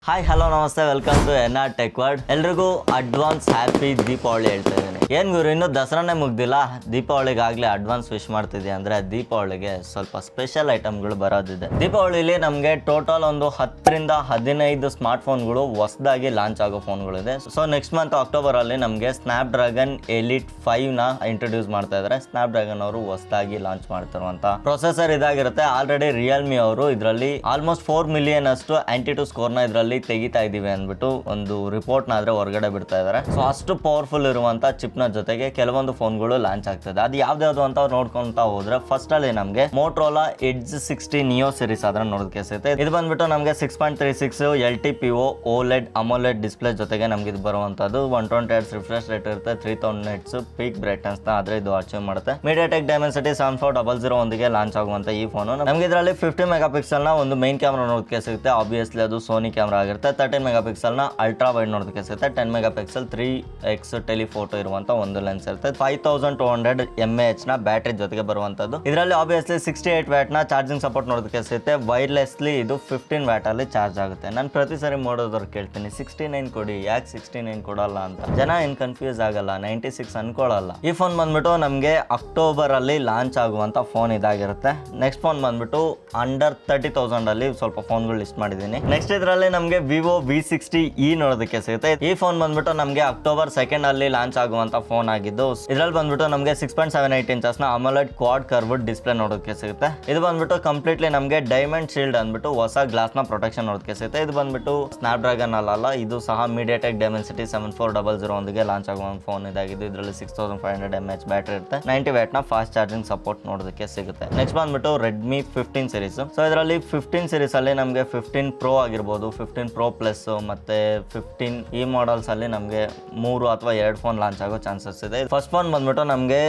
Hi hello ನಮಸ್ತೆ, welcome to NR Tech World. ಎಲ್ರಿಗೂ advance happy Deepavali ಹೇಳ್ತಾ ಇದ್ದೀನಿ. ಏನು ಗುರು, ಇನ್ನೂ ದಸರಾನೇ ಮುಗ್ದಿಲ್ಲ, ದೀಪಾವಳಿಗಾಗಲೇ ಅಡ್ವಾನ್ಸ್ ವಿಶ್ ಮಾಡ್ತಿದ್ದೆ ಅಂದರೆ ದೀಪಾವಳಿಗೆ ಸ್ವಲ್ಪ ಸ್ಪೆಷಲ್ ಐಟಮ್ಗಳು ಬರೋದಿದೆ. ದೀಪಾವಳಿಲಿ ನಮಗೆ ಟೋಟಲ್ ಒಂದು 10ರಿಂದ 15 ಸ್ಮಾರ್ಟ್ ಫೋನ್ಗಳು ಹೊಸದಾಗಿ ಲಾಂಚ್ ಆಗೋ ಫೋನ್ಗಳಿದೆ. ಸೊ ನೆಕ್ಸ್ಟ್ ಮಂತ್ ಅಕ್ಟೋಬರಲ್ಲಿ ನಮಗೆ ಸ್ನ್ಯಾಪ್ ಡ್ರ್ಯಾಗನ್ ಎಲಿಟ್ 5ನ ಇಂಟ್ರೊಡ್ಯೂಸ್ ಮಾಡ್ತಾ ಇದ್ದಾರೆ. ಸ್ನ್ಯಾಪ್ ಡ್ರ್ಯಾಗನ್ ಅವರು ಹೊಸದಾಗಿ ಲಾಂಚ್ ಮಾಡ್ತಿರುವಂಥ ಪ್ರೊಸೆಸರ್ ಇದಾಗಿರುತ್ತೆ. ಆಲ್ರೆಡಿ ರಿಯಲ್ಮಿ ಅವರು ಇದರಲ್ಲಿ ಆಲ್ಮೋಸ್ಟ್ 4 ಮಿಲಿಯನ್ ಅಷ್ಟು ಆಂಟಿಟು ಸ್ಕೋರ್ನ ಇದರಲ್ಲಿ ತೆಗಿತಾ ಇದೀವಿ ಅಂದ್ಬಿಟ್ಟು ಒಂದು ರಿಪೋರ್ಟ್ ನ ಆದ್ರೆ ಹೊರಗಡೆ ಬಿಡ್ತಾ ಇದಾರೆ. ಸೊ ಅಷ್ಟು ಪವರ್ಫುಲ್ ಇರುವಂತ ಚಿಪ್ ನ ಜೊತೆಗೆ ಕೆಲವೊಂದು ಫೋನ್ಗಳು ಲಾಂಚ್ ಆಗ್ತದೆ. ಅದು ಯಾವ್ದು ಅಂತ ನೋಡ್ಕೊಂತ ಹೋದ್ರೆ ಫಸ್ಟ್ ಅಲ್ಲಿ ನಮಗೆ ಮೋಟೋರೋಲಾ ಎಡ್ಜ್ 60 ನಿಯೋ ಸೀರೀಸ್ ಆದ್ರೆ ನೋಡೋದಕ್ಕೆ ಸಿಗುತ್ತೆ. ಇದು ಬಂದ್ಬಿಟ್ಟು ನಮಗೆ 6.36 LTPO OLED AMOLED ಡಿಸ್ಪ್ಲೇ ಜೊತೆಗೆ ನಮ್ಗೆ ಇದು ಬರುವಂತದ್ದು 120 Hz ರಿಫ್ರೆಶ್ ರೇಟ್ ಇರುತ್ತೆ, 3000 nits ಪೀಕ್ ಬ್ರೈಟ್ನೆಸ್ ನ ಆದ್ರೆ ಇದು ಅಚೀವ್ ಮಾಡುತ್ತೆ. MediaTek Dimensity 7400 ಒಂದಿಗೆ ಲಾಂಚ್ ಆಗುವಂತ ಈ ಫೋನ್ ನಮ್ಗೆ ಇದರಲ್ಲಿ 50 ಮೆಗಾ ಪಿಕ್ಸೆಲ್ ನ ಒಂದು ಮೈನ್ ಕ್ಯಾಮ್ರಾ ನೋಡೋದಕ್ಕೆ ಸಿಗುತ್ತೆ. ಆಬ್ವಿಯಸ್ಲಿ ಅದು ಸೋನಿ ಕ್ಯಾಮ್ರಾ ಆಗಿರುತ್ತೆ. 13 ಮೆಗಾ ಪಿಕ್ಸೆಲ್ ನ ಅಲ್ಟ್ರಾ ವೈಡ್ ನೋಡೋದಕ್ಕೆ ಸಿಗುತ್ತೆ. 10 ಮೆಗಾ ಪಿಕ್ಸೆಲ್ 3x ಟೆಲಿಫೋಟೋ ಇರುವಂತ ಒಂದು ಲೆನ್ಸ್ ಇರುತ್ತೆ. 5200 mAh ನ ಬ್ಯಾಟರಿ ಜೊತೆಗೆ ಬರುವಂತದ್ದು. ಇದರಲ್ಲಿ ಆಬ್ವಿಯಸ್ಲಿ 68 ವ್ಯಾಟ್ ನ ಚಾರ್ಜಿಂಗ್ ಸಪೋರ್ಟ್ ನೋಡೋದಕ್ಕೆ ಸಿಗುತ್ತೆ. ವೈರ್ಲೆಸ್ಲಿ ಇದು 15 ವ್ಯಾಟ್ ಅಲ್ಲಿ ಚಾರ್ಜ್ ಆಗುತ್ತೆ. ನಾನು ಪ್ರತಿ ಸರಿ ಮಾಡೋದವ್ರು ಕೇಳ್ತೀನಿ 69 ಕೊಡಿ, ಯಾಕೆ 69 ಕೊಡಲ್ಲ ಅಂತ. ಜನ ಏನ್ ಕನ್ಫ್ಯೂಸ್ ಆಗಲ್ಲ, 96 ಅನ್ಕೊಳ್ಳಲ್ಲ. ಈ ಫೋನ್ ಬಂದ್ಬಿಟ್ಟು ನಮಗೆ ಅಕ್ಟೋಬರ್ ಅಲ್ಲಿ ಲಾಂಚ್ ಆಗುವಂತ ಫೋನ್ ಇದಾಗಿರುತ್ತೆ. ನೆಕ್ಸ್ಟ್ ಫೋನ್ ಬಂದ್ಬಿಟ್ಟು ಅಂಡರ್ 30,000 ಅಲ್ಲಿ ಸ್ವಲ್ಪ ಫೋನ್ಗಳು ಲಿಸ್ಟ್ ಮಾಡಿದ್ದೀನಿ. ನೆಕ್ಸ್ಟ್ ಇದರಲ್ಲಿ ನಮಗೆ ವಿವೋ V60e ನೋಡೋದಕ್ಕೆ ಸಿಗುತ್ತೆ. ಈ ಫೋನ್ ಬಂದ್ಬಿಟ್ಟು ನಮಗೆ ಅಕ್ಟೋಬರ್ 2 ಅಲ್ಲಿ ಲಾಂಚ್ ಆಗುವಂತ ಫೋನ್ ಆಗಿದ್ದು, ಇದರಲ್ಲಿ ಬಂದ್ಬಿಟ್ಟು ನಮಗೆ 6.78 ಇಂಚಸ್ ನ AMOLED ಕ್ವಾಡ್ ಕರ್ವ್ಡ್ ಡಿಸ್ಪ್ಲೇ ನೋಡೋದಕ್ಕೆ ಸಿಗುತ್ತೆ. ಇದು ಬಂದ್ಬಿಟ್ಟು ಕಂಪ್ಲೀಟ್ಲಿ ನಮಗೆ ಡೈಮಂಡ್ ಶೀಲ್ಡ್ ಅಂದ್ಬಿಟ್ಟು ಹೊಸ ಗ್ಲಾಸ್ ನ ಪ್ರೊಟೆಕ್ಷನ್ ನೋಡೋದಕ್ಕೆ ಸಿಗುತ್ತೆ. ಇದು ಬಂದ್ಬಿಟ್ಟು ಸ್ನ್ಯಾಪ್ ಡ್ರ್ಯಾಗನ್ ಅಲ್ಲ, ಇದು ಸಹ MediaTek Dimensity 7400 ಒಂದಿಗೆ ಲಾಂಚ್ ಆಗುವ ಫೋನ್ ಇದಾಗಿದ್ದು. ಇದರಲ್ಲಿ 6500 mAh ಬ್ಯಾಟರಿ ಇರುತ್ತೆ. 90 ವ್ಯಾಟ್ ನ ಫಾಸ್ಟ್ ಚಾರ್ಜಿಂಗ್ ಸಪೋರ್ಟ್ ನೋಡೋದಕ್ಕೆ ಸಿಗುತ್ತೆ. ನೆಕ್ಸ್ಟ್ ಬಂದ್ಬಿಟ್ಟು ರೆಡ್ಮಿ 15 ಸೀರೀಸ್. ಸೊ ಇದರಲ್ಲಿ 15 ಸೀರೀಸ್ ಅಲ್ಲಿ ನಮಗೆ 15 Pro ಆಗಿರ್ಬೋದು, 15 Pro ಪ್ಲಸ್ ಮತ್ತೆ 15 ಈ ಮಾಡಲ್ಸ್ ಅಲ್ಲಿ ನಮಗೆ 3 ಅಥವಾ 2 ಫೋನ್ ಲಾಂಚ್ ಆಗೋ ಚಾನ್ಸಸ್ ಇದೆ. ಫಸ್ಟ್ ಫೋನ್ ಬಂದ್ಬಿಟ್ಟು ನಮಗೆ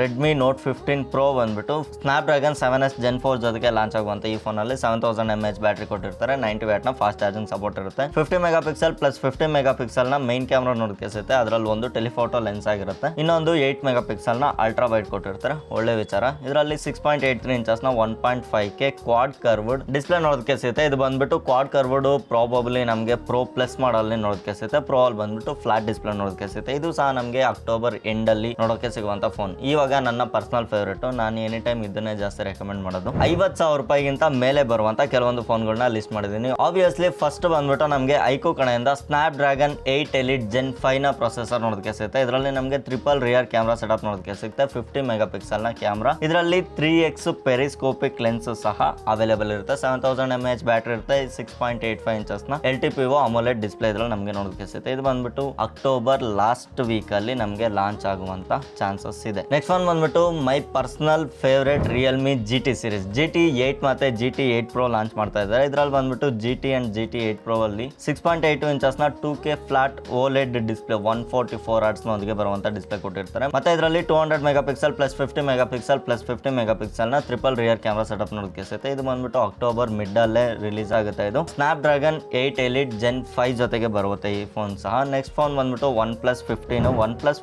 ರೆಡ್ಮಿ ನೋಟ್ 15 Pro ಬಂದ್ಬಿಟ್ಟು ಸ್ನ್ಯಾಪ್ ಡ್ರ್ಯಾಗನ್ 7S Gen 4 ಜೊತೆಗೆ ಲಾಂಚ್ ಆಗುವಂತ ಈ ಫೋನ್ ಅಲ್ಲಿ 7000 mAh ಬ್ಯಾಟರಿ ಕೊಟ್ಟಿರ್ತಾರೆ. 90 ವ್ಯಾಟ್ ನ ಫಾಸ್ಟ್ ಚಾರ್ಜಿಂಗ್ ಸಪೋರ್ಟ್ ಇರುತ್ತೆ. 50 mega pixel plus 50 megapixel ನ ಮೈನ್ ಕ್ಯಾಮ್ರಾ ನೋಡೋದಕ್ಕೆ ಸಿಗುತ್ತೆ. ಅದರಲ್ಲಿ ಒಂದು ಟೆಲಿಫೋಟೋ ಲೆನ್ಸ್ ಆಗಿರುತ್ತೆ. ಇನ್ನೊಂದು 8 ಮೆಗಾ ಪಿಕ್ಸೆಲ್ ನ ಅಲ್ಟ್ರಾ ವೈಡ್ ಕೊಟ್ಟಿರ್ತಾರೆ. ಒಳ್ಳೆ ವಿಚಾರ. ಇದರಲ್ಲಿ 6.83 ಇಂಚಸ್ ನ 1.5K ಕ್ವಾಡ್ ಕರ್ವ್ಡ್ ಡಿಸ್ಪ್ಲೇ ನೋಡೋದಕ್ಕೆ ಸಿಗುತ್ತೆ. ಇದು ಬಂದ್ಬಿಟ್ಟು ಕ್ವಾಡ್ ಕರ್ವ್ಡ್ ಪ್ರಾಬಬ್ಲಿ ನಮಗೆ ಪ್ರೋ ಪ್ಲಸ್ ಮಾಡಲ್ ನೋಡೋದಕ್ಕೆ ಸಿಗುತ್ತೆ. ಪ್ರೋ ಅಲ್ಲಿ ಬಂದ್ಬಿಟ್ಟು ಫ್ಲಾಟ್ ಡಿಸ್ಪ್ಲೇ ನೋಡೋದಕ್ಕೆ ಸಿಗುತ್ತೆ. ಇದು ಸಹ ನಮಗೆ ಅಕ್ಟೋಬರ್ ಎಂಡ್ ಅಲ್ಲಿ ನೋಡೋಕೆ ಸಿಗುವಂತ ಫೋನ್. ಇವಾಗ ನನ್ನ ಪರ್ಸನಲ್ ಫೇವರೇಟ್, ನಾನು ಎನಿ ಟೈಮ್ ಇದನ್ನೇ ಜಾಸ್ತಿ ರೆಕಮೆಂಡ್ ಮಾಡೋದು. 50,000 ರೂಪಾಯಿಗಿಂತ ಮೇಲೆ ಬರುವಂತ ಕೆಲವೊಂದು ಫೋನ್ಗಳನ್ನ ಲಿಸ್ಟ್ ಮಾಡಿದ್ದೀನಿ. ಆಬ್ವಿಯಸ್ಲಿ ಫಸ್ಟ್ ಬಂದ್ಬಿಟ್ಟು ನಮಗೆ ಐಕೋ ಕಡೆಯಿಂದ ಸ್ನ್ಯಾಪ್ ಡ್ರ್ಯಾಗನ್ 8 ಎಲಿಟ್ Gen 5 ನ ಪ್ರೊಸೆಸರ್ ನೋಡೋದಕ್ಕೆ ಸಿಗುತ್ತೆ. ಇದರಲ್ಲಿ ನಮಗೆ ಟ್ರಿಪಲ್ ರಿಯರ್ ಕ್ಯಾಮ್ರಾ ಸೆಟಪ್ ನೋಡೋದಕ್ಕೆ ಸಿಗುತ್ತೆ. 50 ಮೆಗಾ ಪಿಕ್ಸೆಲ್ ನ ಕ್ಯಾಮ್ರಾ. ಇದರಲ್ಲಿ 3x ಪೆರಿಸ್ಕೋಪಿಕ್ ಲೆನ್ಸ್ ಸಹ ಅವೈಲೇಬಲ್ ಇರುತ್ತೆ. 7000 mAh ಬ್ಯಾಟರಿ ಇರುತ್ತೆ. 6.85 ಇಂಚಸ್ ನ LTPO AMOLED ಡಿಸ್ಪ್ಲೇ ಇದ್ರಲ್ಲಿ ನಮಗೆ ನೋಡೋದಕ್ಕೆ ಸಿಗುತ್ತೆ. ಇದು ಬಂದ್ಬಿಟ್ಟು ಅಕ್ಟೋಬರ್ ಲಾಸ್ಟ್ ವೀಕ್ ಅಲ್ಲಿ ನಮಗೆ ಲಾಂಚ್ ಆಗುವಂತ ಚಾನ್ಸಸ್ ಇದೆ. ನೆಕ್ಸ್ಟ್ ಒನ್ ಬಂದ್ಬಿಟ್ಟು my personal favourite Realme GT series. GT8 ಮತ್ತೆ GT8 Pro ಲಾಂಚ್ ಮಾಡ್ತಾ ಇದ್ದಾರೆ. ಇದರಲ್ಲಿ ಬಂದ್ಬಿಟ್ಟು GT ಅಂಡ್ GT8 Pro ಅಲ್ಲಿ 6.82 ಇಂಚಸ್ ನ 2K flat OLED display 144 Hz ನೊಂದಿಗೆ ಬರುವಂತ ಡಿಸ್ಪ್ಲೇ ಕೊಟ್ಟಿರ್ತಾರೆ. ಮತ್ತೆ ಇದರಲ್ಲಿ 200 mega pixel plus 50 mega pixel plus 50 megapixel ನ ಟ್ರಿಪಲ್ ರಿಯರ್ ಕ್ಯಾಮ್ರಾ ಸೆಟಪ್ ನೋಡೋದಕ್ಕೆ ಸಿಗುತ್ತೆ. ಇದು ಬಂದ್ಬಿಟ್ಟು ಅಕ್ಟೋಬರ್ ಮಿಡ್ ಅಲ್ಲೇ ರಿಲೀಸ್ ಆಗುತ್ತೆ. ಇದು ಸ್ನ್ಯಾಪ್ ಡ್ರ್ಯಾಗನ್ 8 ಎಲಿಟ್ Gen 5 ಜೊತೆಗೆ ಬರುತ್ತೆ ಈ ಫೋನ್ ಸಹ. ನೆಕ್ಸ್ಟ್ ಫೋನ್ ಬಂದ್ಬಿಟ್ಟು OnePlus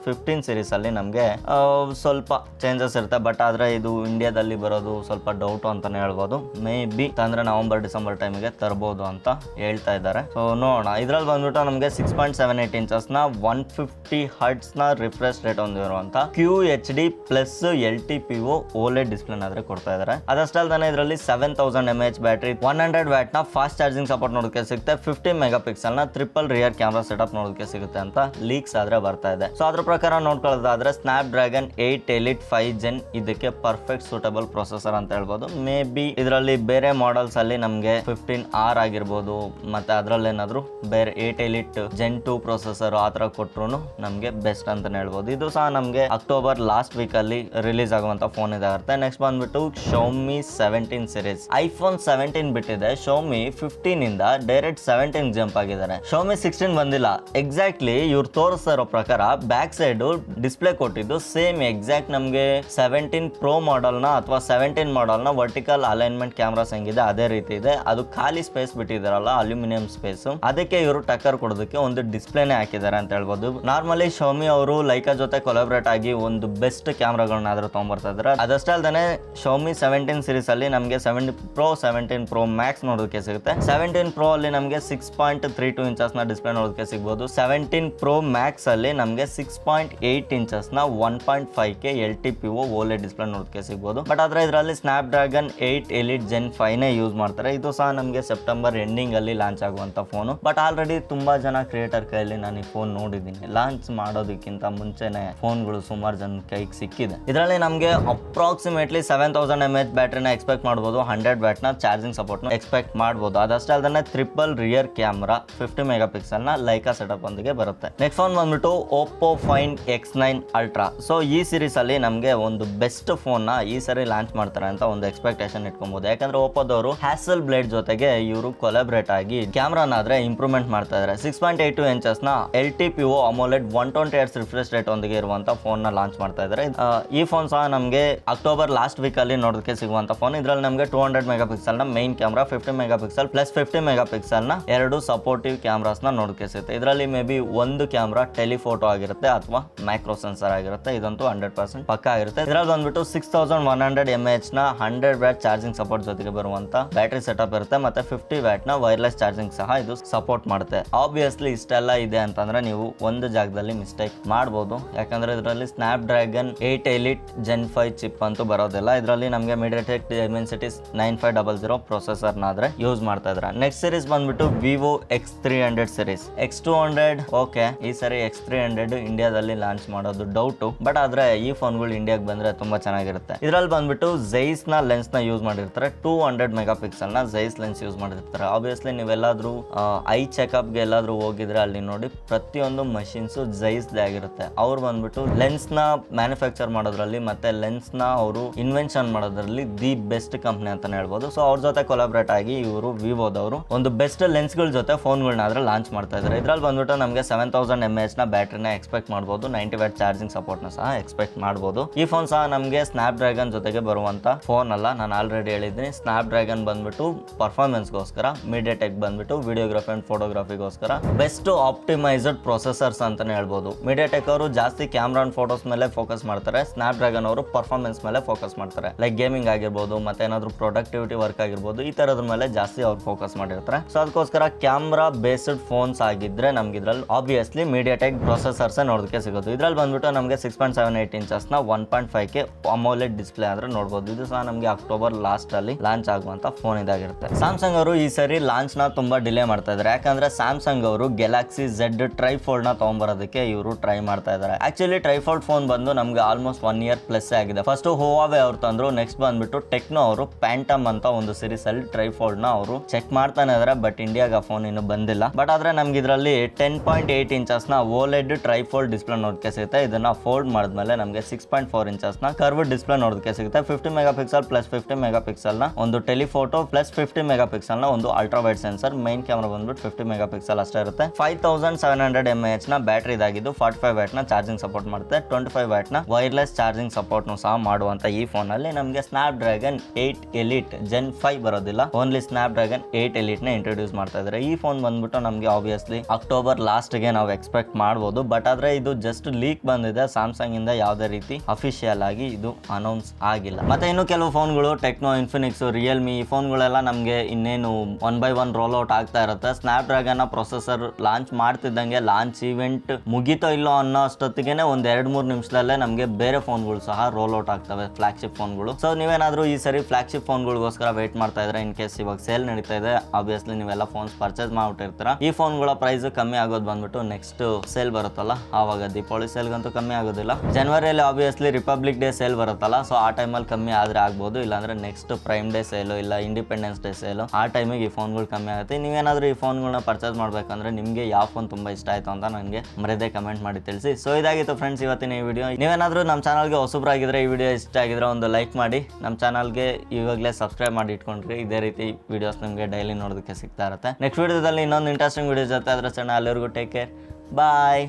15 ಸೀರೀಸ್ ಅಲ್ಲಿ ನಮಗೆ ಸ್ವಲ್ಪ ಚೇಂಜಸ್ ಇರುತ್ತೆ. ಬಟ್ ಆದ್ರೆ ಇದು ಇಂಡಿಯಾದಲ್ಲಿ ಬರೋದು ಸ್ವಲ್ಪ ಡೌಟ್ ಅಂತಾನೆ ಹೇಳ್ಬೋದು. ಮೇ ಬಿ ಅಂದ್ರೆ ನವೆಂಬರ್ ಡಿಸೆಂಬರ್ ಟೈಮಿಗೆ ತರಬಹುದು ಅಂತ ಹೇಳ್ತಾ ಇದ್ದಾರೆ. ಸೊ ನೋಡೋಣ. ಇದ್ರಲ್ಲಿ ಬಂದ್ಬಿಟ್ಟು ನಮಗೆ 6.78 ಇಂಚಸ್ ನ 150 Hz ನ ರಿಫ್ರೆಶ್ ರೇಟ್ ಹೊಂದಿರುವಂತ QHD plus LTPO OLED display ಆದ್ರೆ ಕೊಡ್ತಾ ಇದ್ದಾರೆ. ಅದಷ್ಟಲ್ದಾನೆ ಇದರಲ್ಲಿ 7000 mAh ಬ್ಯಾಟರಿ, 100 ವ್ಯಾಟ್ ನ ಫಾಸ್ಟ್ ಚಾರ್ಜಿಂಗ್ ಸಪೋರ್ಟ್ ನೋಡೋದಕ್ಕೆ ಸಿಗುತ್ತೆ. 50 ಮೆಗಾ ಪಿಕ್ಸೆಲ್ ನ ಟ್ರಿಪಲ್ ರಿಯರ್ ಕ್ಯಾಮ್ರಾ ಸೆಟಪ್ ನೋಡೋದಕ್ಕೆ ಸಿಗುತ್ತೆ ಅಂತ ಲೀಕ್ಸ್ ಆದ್ರೆ ಬರ್ತಾ ಇದೆ. ಸೊ ಅದ್ರ ಪ್ರಕಾರ ನೋಡ್ಕೊಳ್ಳೋದಾದ್ರೆ ಸ್ನ್ಯಾಪ್ ಡ್ರ್ಯಾಗನ್ 8 ಎಲಿಟ್ 5 Gen ಇದಕ್ಕೆ ಪರ್ಫೆಕ್ಟ್ ಸೂಟಬಲ್ ಪ್ರೊಸೆಸರ್ ಅಂತ ಹೇಳ್ಬೋದು. ಮೇ ಬಿ ಇದರಲ್ಲಿ ಬೇರೆ ಮಾಡಲ್ಸ್ ಅಲ್ಲಿ ನಮಗೆ 15R ಆಗಿರ್ಬೋದು, ಮತ್ತೆ ಅದರಲ್ಲಿ ಏನಾದ್ರು ಬೇರೆ 8 ಎಲಿಟ್ Gen 2 ಪ್ರೊಸೆಸರ್ ಆ ತರ ಕೊಟ್ರು ನಮಗೆ ಬೆಸ್ಟ್ ಅಂತಾನೆ ಹೇಳ್ಬೋದು. ಇದು ಸಹ ನಮಗೆ ಅಕ್ಟೋಬರ್ ಲಾಸ್ಟ್ ವೀಕ್ ಅಲ್ಲಿ ರಿಲೀಸ್ ಆಗುವಂತ ಫೋನ್ ಇದಾಗುತ್ತೆ. ನೆಕ್ಸ್ಟ್ ಬಂದ್ಬಿಟ್ಟು Xiaomi 17 ಸೀರೀಸ್. iPhone 17 ಬಿಟ್ಟಿದೆ. Xiaomi 15 ಇಂದ ಡೈರೆಕ್ಟ್ 17 ಜಂಪ್ ಆಗಿದ್ದಾರೆ. Xiaomi 16 ಬಂದಿಲ್ಲ. ಎಕ್ಸಾಕ್ಟ್ಲಿ ಇವ್ರು ತೋರಿಸ್ತಾ ಇರೋ ಪ್ರಕಾರ ಬ್ಯಾಕ್ ಸೈಡ್ ಡಿಸ್ಪ್ಲೇ ಕೊಟ್ಟಿದ್ದು ಸೇಮ್ ಎಕ್ಸಾಕ್ಟ್ ನಮಗೆ 17 Pro ಮಾಡೆಲ್ನ ಅಥವಾ 17 ಮಾಡೆಲ್ನ ವರ್ಟಿಕಲ್ ಅಲೈನ್ಮೆಂಟ್ ಕ್ಯಾಮ್ರಾಸ್ ಹೆಂಗಿದೆ ಅದೇ ರೀತಿ ಇದೆ. ಅದು ಖಾಲಿ ಸ್ಪೇಸ್ ಬಿಟ್ಟಿದಾರಲ್ಲ ಅಲ್ಯೂಮಿನಿಯಂ ಸ್ಪೇಸ್, ಅದಕ್ಕೆ ಇವರು ಟಕ್ಕರ್ ಕೊಡೋದಕ್ಕೆ ಒಂದು ಡಿಸ್ಪ್ಲೇನೇ ಹಾಕಿದ್ದಾರೆ ಅಂತ ಹೇಳ್ಬೋದು. ನಾರ್ಮಲಿ Xiaomi ಅವರು ಲೈಕಾ ಜೊತೆ ಕೊಲಾಬ್ರೇಟ್ ಆಗಿ ಒಂದು ಬೆಸ್ಟ್ ಕ್ಯಾಮ್ರಾಗಳನ್ನಾದ್ರೂ ತೊಗೊಂಬರ್ತಾ ಇದ್ದಾರೆ. ಅದಷ್ಟೇ ಅಲ್ಲದೆ Xiaomi 17 ಸೀರೀಸ್ ಅಲ್ಲಿ ನಮಗೆ 17 Pro 17 Pro Max ನೋಡೋದಕ್ಕೆ ಸಿಗುತ್ತೆ. 17 Pro ಅಲ್ಲಿ ನಮಗೆ 6.32 ಇಂಚಸ್ ನ ಡಿಸ್ಪ್ಲೇ ನೋಡೋದಕ್ಕೆ ಸಿಗಬಹುದು. 17 Pro Max ಅಲ್ಲಿ ನಮಗೆ 6.8 ಇಂಚಸ್ ನ 1.5K LTPO OLED ಡಿಸ್ಪ್ಲೇ ನೋಡೋದಕ್ಕೆ ಸಿಗಬಹುದು. ಬಟ್ ಆದ್ರೆ ಇದರಲ್ಲಿ ಸ್ನ್ಯಾಪ್ಡ್ರ್ಯಾಗನ್ 8 Elite Gen 5 ನೇ ಯೂಸ್ ಮಾಡ್ತಾರೆ. ಇದು ಸಹ ನಮಗೆ ಸೆಪ್ಟೆಂಬರ್ ಎಂಡಿಂಗ್ ಅಲ್ಲಿ ಲಾಂಚ್ ಆಗುವಂತ ಫೋನ್. ಬಟ್ ಆಲ್ರೆಡಿ ತುಂಬಾ ಜನ ಕ್ರಿಯೇಟರ್ ಕೈಯಲ್ಲಿ ನಾನು ಈ ಫೋನ್ ನೋಡಿದ್ದೀನಿ. ಲಾಂಚ್ ಮಾಡೋದಕ್ಕಿಂತ ಮುಂಚೆನೆ ಫೋನ್ಗಳು ಸುಮಾರು ಜನ ಕೈಗೆ ಸಿಕ್ಕಿದೆ. ಇದರಲ್ಲಿ ನಮಗೆ ಅಪ್ರಾಕ್ಸಿಮೇಟ್ಲಿ 7000 mAh ಬ್ಯಾಟ್ರಿನ ಎಕ್ಸ್ಪೆಕ್ಟ್ ಮಾಡಬಹುದು. 100 ವ್ಯಾಟ್ ನ ಚಾರ್ಜಿಂಗ್ ಸಪೋರ್ಟ್ ನ ಎಕ್ಸ್ಪೆಕ್ಟ್ ಮಾಡಬಹುದು. ಅದಷ್ಟೇ ಅಲ್ಲದೆ triple rear camera 50 megapixel ನ ಲೈಕಾ ಸೆಟಪ್ ಒಂದಿಗೆ ಬರುತ್ತೆ. ನೆಕ್ಸ್ಟ್ ಫೋನ್ ಬಂದ್ಬಿಟ್ಟು Oppo Find X9 Ultra. So ಈ ಸೀರೀಸ್ ಅಲ್ಲಿ ನಮಗೆ ಒಂದು ಬೆಸ್ಟ್ ಫೋನ್ ನ ಈ ಸರಿ ಲಾಂಚ್ ಮಾಡ್ತಾರೆ ಅಂತ ಒಂದು ಎಕ್ಸ್ಪೆಕ್ಟೇಷನ್ ಇಟ್ಕೊಬಹುದು. ಯಾಕಂದ್ರೆ Oppoದವರು ಹ್ಯಾಸಲ್ ಬ್ಲೇಡ್ ಜೊತೆಗೆ ಇವರು ಕೊಲಾಬ್ರೇಟ್ ಆಗಿ ಕ್ಯಾಮ್ರಾನಾದ್ರೆ ಇಂಪ್ರೂವ್ಮೆಂಟ್ ಮಾಡ್ತಾ ಇದ್ದಾರೆ. 6.82 ಇಂಚಸ್ ನ LTPO AMOLED 120 Hz refresh rate ಒಂದಿಗೆ ಇರುವಂತ ಫೋನ್ ನ ಲಾಂಚ್ ಮಾಡ್ತಾ ಇದ್ದಾರೆ. ಈ ಫೋನ್ ಸಹ ನಮಗೆ ಅಕ್ಟೋಬರ್ ಲಾಸ್ಟ್ ವೀಕ್ ಅಲ್ಲಿ ನೋಡೋದಕ್ಕೆ ಸಿಗುವಂತ ಫೋನ್. ಇದರಲ್ಲಿ ನಮಗೆ 200 ಮೆಗಾ ಪಿಕ್ಸೆಲ್ ನ main camera, 50 mega pixel plus 50 megapixel ನ ಎರಡು ಸಪೋರ್ಟಿವ್ ಕ್ಯಾಮ್ರಾಸ್ ನ ನೋಡೋದಕ್ಕೆ ಸಿಗುತ್ತೆ. ಇದರಲ್ಲಿ ಮೇ ಬಿ ಒಂದು ಕ್ಯಾಮ್ರಾ ಟೆಲಿಫೋಟೋ ಆಗಿರುತ್ತೆ ಅಥವಾ ಮೈಕ್ರೋ ಸೆನ್ಸರ್ ಆಗಿರುತ್ತೆ. ಇದಂತೂ 100% ಪಕ್ಕ ಆಗಿರುತ್ತೆ. ಇದರಲ್ಲಿ ಬಂದ್ಬಿಟ್ಟು 6100 mAh ನ 100 ವ್ಯಾಟ್ ಚಾರ್ಜಿಂಗ್ ಸಪೋರ್ಟ್ ಜೊತೆಗೆ ಬರುವಂತ ಬ್ಯಾಟರಿ ಸೆಟಪ್ ಇರುತ್ತೆ. ಮತ್ತೆ 50 ವ್ಯಾಟ್ ನ ವೈರ್ಲೆಸ್ ಚಾರ್ಜಿಂಗ್ ಸಹ ಇದು ಸಪೋರ್ಟ್ ಮಾಡುತ್ತೆ. ಆಬ್ವಿಯಸ್ಲಿ ಇಷ್ಟೆಲ್ಲ ಇದೆ ಅಂತಂದ್ರೆ ನೀವು ಒಂದು ಜಾಗದಲ್ಲಿ ಮಿಸ್ಟೇಕ್ ಮಾಡಬಹುದು. ಯಾಕಂದ್ರೆ ಇದರಲ್ಲಿ ಸ್ನ್ಯಾಪ್ಡ್ರ್ಯಾಗನ್ 8 Elite Gen 5 ಚಿಪ್ ಅಂತೂ ಬರೋದಿಲ್ಲ. ಇದರಲ್ಲಿ ನಮಗೆ MediaTek Dimensity 9500 ಪ್ರೊಸೆಸರ್ ನಾದ್ರೆ ಯೂಸ್ ಮಾಡ್ತಾ ಇದ್ದಾರೆ. ನೆಕ್ಸ್ಟ್ ಸೀರೀಸ್ ಬಂದ್ಬಿಟ್ಟು Vivo X300 series. X200 okay, ಈ ಸರಿ X300 ಇಂಡಿಯಾದಲ್ಲಿ ಲಾಂಚ್ ಮಾಡೋದು ಡೌಟು. ಬಟ್ ಆದ್ರೆ ಈ ಫೋನ್ಗಳು ಇಂಡಿಯಾಗೆ ಬಂದ್ರೆ ತುಂಬಾ ಚೆನ್ನಾಗಿರುತ್ತೆ. ಇದರಲ್ಲಿ ಬಂದ್ಬಿಟ್ಟು Zeiss ನ ಲೆನ್ಸ್ ನ ಯೂಸ್ ಮಾಡಿರ್ತಾರೆ. 200 ಮೆಗಾ ಪಿಕ್ಸೆಲ್ ನ Zeiss ಲೆನ್ಸ್ ಯೂಸ್ ಮಾಡಿರ್ತಾರೆ. ಆಬ್ವಿಯಸ್ಲಿ ನೀವೆಲ್ಲಾದ್ರೂ ಐ ಚೆಕಪ್ಗೆ ಎಲ್ಲಾದ್ರೂ ಹೋಗಿದ್ರೆ ಅಲ್ಲಿ ನೋಡಿ ಪ್ರತಿಯೊಂದು ಮಷಿನ್ಸ್ Zeiss ಆಗಿರುತ್ತೆ. ಅವ್ರು ಬಂದ್ಬಿಟ್ಟು ಲೆನ್ಸ್ ನ ಮ್ಯಾನುಫ್ಯಾಕ್ಚರ್ ಮಾಡೋದ್ರಲ್ಲಿ ಮತ್ತೆ ಲೆನ್ಸ್ ನ ಅವರು ಇನ್ವೆನ್ಷನ್ ಮಾಡೋದ್ರಲ್ಲಿ ದಿ ಬೆಸ್ಟ್ ಕಂಪ್ನಿ ಅಂತಾನೆ ಹೇಳ್ಬೋದು. ಸೊ ಅವ್ರ ಜೊತೆ ಕೊಲಾಬ್ರೇಟ್ ಆಗಿ ಇವರು ವಿವೋದವರು ಒಂದು ಬೆಸ್ಟ್ ಲೆನ್ಸ್ ಗಳ ಜೊತೆ ಫೋನ್ಗಳನ್ನ ಆದ್ರೆ ಲಾಂಚ್ ಮಾಡ್ತಾ ಇದ್ದಾರೆ. ಇದ್ರಲ್ಲಿ ಬಂದ್ಬಿಟ್ಟು ನಮಗೆ 7000 mAh ನ ಬ್ಯಾಟ್ರಿನ ಎಕ್ಸ್ಪೆಕ್ಟ್ ಮಾಡಬಹುದು. 90 ವ್ಯಾಟ್ ಚಾರ್ಜಿಂಗ್ ಸಪೋರ್ಟ್ ನ ಸಹ ಎಕ್ಸ್ಪೆಕ್ಟ್ ಮಾಡಬಹುದು. ಈ ಫೋನ್ ಸಹ ನಮಗೆ ಸ್ನ್ಯಾಪ್ ಡ್ರ್ಯಾಗನ್ ಜೊತೆಗೆ ಬರುವಂತ ಫೋನ್ ಅಲ್ಲ. ನಾನು ಆಲ್ರೆಡಿ ಹೇಳಿದ್ದೀನಿ, ಸ್ನ್ಯಾಪ್ ಡ್ರ್ಯಾಗನ್ ಬಂದ್ಬಿಟ್ಟು ಪರ್ಫಾರ್ಮೆನ್ಸ್ ಗೋಸ್ಕರ, MediaTek ಬಂದ್ಬಿಟ್ಟು ವಿಡಿಯೋಗ್ರಫಿ ಅಂಡ್ ಫೋಟೋಗ್ರಫಿಗೋಸ್ಕರ ಬೆಸ್ಟ್ ಆಪ್ಟಿಮೈಸ್ಡ್ ಪ್ರೊಸೆಸರ್ಸ್ ಅಂತಾನೆ ಹೇಳ್ಬೋದು. MediaTek ಅವರು ಜಾಸ್ತಿ ಕ್ಯಾಮ್ರಾ ಅಂಡ್ ಫೋಟೋಸ್ ಮೇಲೆ ಫೋಕಸ್ ಮಾಡ್ತಾರೆ. ಸ್ನ್ಯಾಪ್ ಡ್ರ್ಯಾಗನ್ ಅವರು ಪರ್ಫಾರ್ಮೆನ್ಸ್ ಮೇಲೆ ಫೋಕಸ್ ಮಾಡ್ತಾರೆ. ಲೈಕ್ ಗೇಮಿಂಗ್ ಆಗಿರ್ಬೋದು, ಮತ್ತೆ ಏನಾದ್ರು ಪ್ರೊಡಕ್ಟಿವಿಟಿ ವರ್ಕ್ ಆಗಿರ್ಬೋದು, ಈ ತರದ ಮೇಲೆ ಜಾಸ್ತಿ ಅವ್ರು ಫೋಕಸ್ ಮಾಡಿರ್ತಾರೆ. ಸೊ ಅದಕ್ಕೋಸ್ಕರ ಕ್ಯಾಮ್ರಾ ಬೇಸ್ಡ್ ಫೋನ್ಸ್ ಆಗಿದ್ರೆ ನಮ್ಗೆ ಇದ್ರಲ್ಲಿ ಆಬ್ವಿಯಸ್ಲಿ MediaTek ಪ್ರೊಸೆಸರ್ಸ್ ನೋಡೋದಕ್ಕೆ ಸಿಗೋದು. ಇದ್ರಲ್ಲಿ ಬಂದ್ಬಿಟ್ಟು ನಮಗೆ 6.78 ಇಂಚಸ್ ನ 1.5K AMOLED ಡಿಸ್ಪ್ಲೇ ಅಂದ್ರೆ ನೋಡಬಹುದು. ಇದು ಸಹ ನಮಗೆ ಅಕ್ಟೋಬರ್ ಲಾಸ್ಟ್ ಅಲ್ಲಿ ಲಾಂಚ್ ಆಗುವಂತ ಫೋನ್ ಇದಾಗಿರುತ್ತೆ. ಸ್ಯಾಮ್ಸಂಗ್ ಅವರು ಈ ಸರಿ ಲಾಂಚ್ ನ ತುಂಬಾ ಡಿಲೇ ಮಾಡ್ತಾ ಇದ್ದಾರೆ. ಯಾಕಂದ್ರೆ ಸ್ಯಾಮ್ಸಂಗ್ ಅವರು Galaxy Z ಟ್ರೈಫೋಲ್ಡ್ ನ ತಗೊಂಡ್ಬರೋದಕ್ಕೆ ಇವರು ಟ್ರೈ ಮಾಡ್ತಾ ಇದ್ದಾರೆ. ಆಕ್ಚುಲಿ ಟ್ರೈಫೋಲ್ಡ್ ಫೋನ್ ಬಂದು ನಮ್ಗೆ ಆಲ್ಮೋಸ್ಟ್ 1 year ಪ್ಲಸ್ ಆಗಿದೆ. ಫಸ್ಟ್ Huawei ಅವ್ರು ತಂದ್ರು. ನೆಕ್ಸ್ಟ್ ಬಂದ್ಬಿಟ್ಟು ಟೆಕ್ನೋ ಅವರು ಪ್ಯಾಂಟಮ್ ಅಂತ ಒಂದು ಸೀರೀಸ್ ಅಲ್ಲಿ ಟ್ರೈಫೋಲ್ಡ್ ನ ಅವರು ಚೆಕ್ ಮಾಡ್ತಾನೆ ಇದಾರೆ. ಬಟ್ ಇಂಡಿಯಾಗ ಫೋನ್ ಇನ್ನು ಬಂದಿಲ್ಲ. ಬಟ್ ಆದ್ರೆ ನಮ್ಗೆ ಇದರಲ್ಲಿ 10.8 ಇಂಚಸ್ ನ OLED ಟ್ರೈಫೋಲ್ಡ್ ಡಿಸ್ಪ್ಲೇ ನೋಡೋದಕ್ಕೆ ಸಿಗುತ್ತೆ. ಇದನ್ನ ಫೋಲ್ಡ್ ಮಾಡಿದ್ಮೇಲೆ ನಮಗೆ 6.4 ಇಂಚಸ್ ನ ಕರ್ವ್ಡ್ ಡಿಸ್ಪ್ಲೇ ನೋಡೋದಕ್ಕೆ ಸಿಗುತ್ತೆ. 50 mega pixel plus 50 megapixel ನ ಒಂದು ಟೆಲಿಫೋಟೋ ಪ್ಲಸ್ 50 ಮೆಗಾ ಪಿಕ್ಸೆಲ್ ನ ಒಂದು ultra wide sensor. Main camera ಬಂದ್ಬಿಟ್ಟು 50 ಮೆಗಾ ಪಿಕ್ಸೆಲ್ ಅಷ್ಟೇ ಇರುತ್ತೆ. 5700 mAh ನ ಬ್ಯಾಟರಿ ಇದಾಗಿದ್ದು 45 ವ್ಯಾಟ್ ನ ಚಾರ್ಜಿಂಗ್ ಸಪೋರ್ಟ್ ಮಾಡುತ್ತೆ. 25 ವ್ಯಾಟ್ ನ ವೈರ್ಲೆಸ್ ಚಾರ್ಜಿಂಗ್ ಸಪೋರ್ಟ್ ಸಹ ಮಾಡುವಂತ ಈ ಫೋನ್ ಅಲ್ಲಿ ನಮಗೆ ಸ್ನ್ಯಾಪ್ ಡ್ರ್ಯಾಗನ್ 8 Elite Gen 5 ಬರೋದಿಲ್ಲ. ಓನ್ಲಿ ಸ್ನ್ಯಾಪ್ ಡ್ರ್ಯಾಗನ್ 8 Elite ನ ಇಂಟ್ರೊಡ್ಯೂಸ್ ಮಾಡ್ತಾ ಇದ್ದಾರೆ. ಈ ಫೋನ್ ಬಂದ್ಬಿಟ್ಟು ನಮಗೆ ಆಬ್ವಿಯಸ್ಲಿ ಅಕ್ಟೋಬರ್ ಲಾಸ್ಟ್ ಗೆ ನಾವು ಎಕ್ಸ್ಪೆಕ್ಟ್ ಮಾಡಬಹುದು. ಬಟ್ ಆದ್ರೆ ಇದು ಜಸ್ಟ್ ಲೀಕ್ ಬಂದಿದೆ. ಸ್ಯಾಮ್ಸಂಗ್ ಇಂದ ಯಾವುದೇ ರೀತಿ ಅಫಿಷಿಯಲ್ ಆಗಿ ಇದು ಅನೌನ್ಸ್ ಆಗಿಲ್ಲ. ಮತ್ತೆ ಇನ್ನು ಕೆಲವು ಫೋನ್ಗಳು ಟೆಕ್ನೋ, ಇನ್ಫಿನಿಕ್ಸ್, ರಿಯಲ್ಮಿ ಈ ಫೋನ್ಗಳೆಲ್ಲ ನಮಗೆ ಇನ್ನೇನು 1 by 1 ರೋಲ್ ಔಟ್ ಆಗ್ತಾ ಇರುತ್ತೆ. ಸ್ನ್ಯಾಪ್ ಡ್ರ್ಯಾಗನ್ ನ ಪ್ರೊಸೆಸರ್ ಲಾಂಚ್ ಮಾಡ್ತಿದ್ದಂಗೆ ಲಾಂಚ್ ಇವೆಂಟ್ ಮುಗಿತೋ ಇಲ್ಲೋ ಅನ್ನೋ ಅಷ್ಟೊತ್ತಿಗೆ ಒಂದು 2-3 ನಿಮಿಷದಲ್ಲೇ ನಮಗೆ ಬೇರೆ ಫೋನ್ಗಳು ಸಹ ರೋಲ್ ಔಟ್ ಆಗ್ತವೆ, ಫ್ಲಾಗ್ಶಿಪ್ ಫೋನ್ಗಳು. ಸೊ ನೀವೇನಾದ್ರೂ ಈ ಸರಿ ಫ್ಲಾಗ್ಶಿಪ್ ಫೋನ್ಗಳಿಗೋಸ್ಕರ ವೇಟ್ ಮಾಡ್ತಾ ಇದ್ರೆ, ಇನ್ ಕೇಸ್ ಇವಾಗ ಸೇಲ್ ನಡೀತಾ ಇದೆ, ಆಬ್ವಿಯಸ್ಲಿ ನೀವೆಲ್ಲ ಫೋನ್ಸ್ ಪರ್ಚೇಸ್ ಮಾಡ್ಬಿಟ್ಟಿರ್ತೀರ. ಈ ಫೋನ್ಗಳ ಪ್ರೈಸ್ ಕಮ್ಮಿ ಆಗೋದು ಬಂದ್ಬಿಟ್ಟು ನೆಕ್ಸ್ಟ್ ಸೇಲ್ ಬರುತ್ತಲ್ಲ ಆವಾಗ. ದೀಪಾವಳಿ ಸೇಲ್ಗಂತೂ ಕಮ್ಮಿ ಆಗೋದಿಲ್ಲ. ಜನವರಿಯಲ್ಲಿ ಆಬ್ವಿಯಸ್ಲಿ ರಿಪಬ್ಲಿಕ್ ಡೇ ಸೇಲ್ ಬರುತ್ತಲ್ಲ, ಸೊ ಆ ಟೈಮಲ್ಲಿ ಕಮ್ಮಿ ಆದ್ರೆ ಆಗ್ಬೋದು. ಇಲ್ಲಾಂದ್ರೆ ನೆಕ್ಸ್ಟ್ ಪ್ರೈಮ್ ಡೇ ಸೇಲು ಇಲ್ಲ ಇಂಡಿಪೆಂಡೆನ್ಸ್ ಡೇ ಸೇಲು, ಆ ಟೈಮಿಗೆ ಈ ಫೋನ್ಗಳು ಕಮ್ಮಿ ಆಗುತ್ತೆ. ನೀವೇನಾದ್ರೂ ಈ ಫೋನ್ಗಳನ್ನ ಪರ್ಚೇಸ್ ಮಾಡ್ಬೇಕಂದ್ರೆ ನಿಮಗೆ ಯಾವ ಫೋನ್ ತುಂಬಾ ಇಷ್ಟ ಆಯ್ತು ಅಂತ ನನಗೆ ಮರೆಯದೆ ಕಮೆಂಟ್ ಮಾಡಿ ತಿಳಿಸಿ. ಸೊ ಇದಾಗಿತ್ತು ಫ್ರೆಂಡ್ಸ್ ಇವತ್ತಿನ ಈ ವಿಡಿಯೋ. ನೀವೇನಾದ್ರೂ ನಮ್ಮ ಚಾನಲ್ಗೆ ಹೊಸಬ್ರಾಗಿದ್ರೆ, ಈ ವಿಡಿಯೋ ಇಷ್ಟ ಆಗಿದ್ರೆ ಒಂದು ಲೈಕ್ ಮಾಡಿ. ನಮ್ಮ ಚಾನಲ್ಗೆ ಇವಾಗಲೇ ಸಬ್ಸ್ಕ್ರೈಬ್ ಮಾಡಿ ಇಟ್ಕೊಂಡ್ರಿ. ಇದೇ ರೀತಿ ವಿಡಿಯೋಸ್ ನಿಮಗೆ ಡೈಲಿ ನೋಡೋದಕ್ಕೆ ಸಿಗ್ತಾ ಇರುತ್ತೆ. ನೆಕ್ಸ್ಟ್ ವಿಡಿಯೋದಲ್ಲಿ ಇನ್ನೊಂದು ಇಂಟ್ರೆಸ್ಟಿಂಗ್ ವಿಡಿಯೋ ಜೊತೆ ಅದ್ರ ಚಾನಲ್. ಎಲ್ಲರಿಗೂ ಟೇಕ್ ಕೇರ್, ಬಾಯ್.